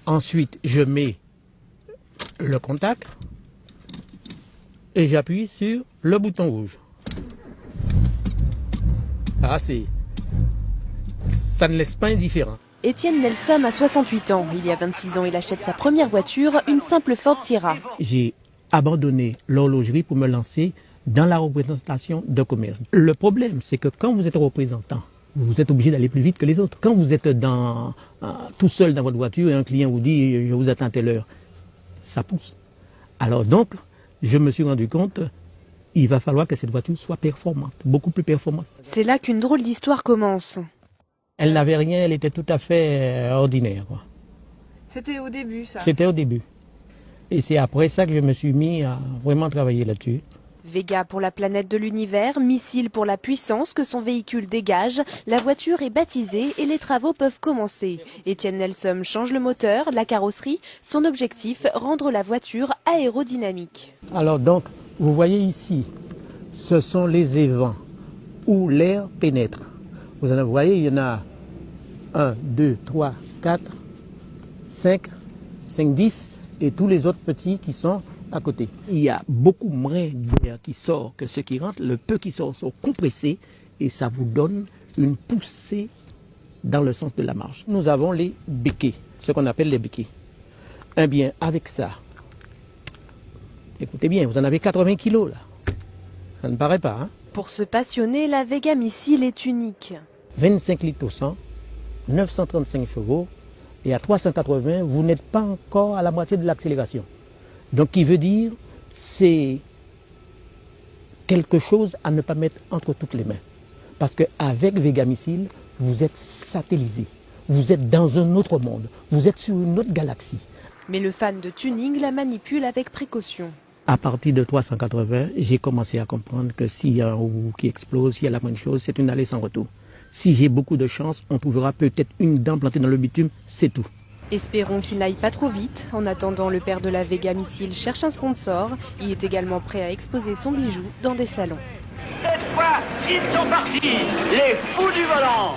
Ensuite, je mets le contact et j'appuie sur le bouton rouge. Ah, ça ne laisse pas indifférent. Étienne Nelsom a 68 ans. Il y a 26 ans, il achète sa première voiture, une simple Ford Sierra. J'ai abandonné l'horlogerie pour me lancer dans la représentation de commerce. Le problème, c'est que quand vous êtes représentant, vous êtes obligé d'aller plus vite que les autres. Quand vous êtes tout seul dans votre voiture et un client vous dit « je vous attends à telle heure », ça pousse. Alors donc, je me suis rendu compte, il va falloir que cette voiture soit performante, beaucoup plus performante. C'est là qu'une drôle d'histoire commence. Elle n'avait rien, elle était tout à fait ordinaire. C'était au début, ça? C'était au début. Et c'est après ça que je me suis mis à vraiment travailler là-dessus. Vega pour la planète de l'univers, missile pour la puissance que son véhicule dégage. La voiture est baptisée et les travaux peuvent commencer. Étienne Nelsom change le moteur, la carrosserie. Son objectif, rendre la voiture aérodynamique. Alors donc, vous voyez ici, ce sont les évents où l'air pénètre. Vous voyez, il y en a 1, 2, 3, 4, 5, 10 et tous les autres petits qui sont à côté. Il y a beaucoup moins d'air qui sort que ce qui rentre. Le peu qui sort sont compressés et ça vous donne une poussée dans le sens de la marche. Nous avons les béquets, ce qu'on appelle les béquets. Eh bien, avec ça, écoutez bien, vous en avez 80 kilos là. Ça ne paraît pas, hein? Pour se passionner, la Vega Missile est unique. 25 litres au 100, 935 chevaux, et à 380, vous n'êtes pas encore à la moitié de l'accélération. Donc, qui veut dire, c'est quelque chose à ne pas mettre entre toutes les mains. Parce qu'avec Vega Missile, vous êtes satellisé. Vous êtes dans un autre monde. Vous êtes sur une autre galaxie. Mais le fan de tuning la manipule avec précaution. À partir de 380, j'ai commencé à comprendre que s'il y a un roue qui explose, s'il y a la moindre chose, c'est une allée sans retour. Si j'ai beaucoup de chance, on trouvera peut-être une dent plantée dans le bitume, c'est tout. Espérons qu'il n'aille pas trop vite. En attendant, le père de la Vega Missile cherche un sponsor. Il est également prêt à exposer son bijou dans des salons. Cette fois, ils sont partis, les fous du volant.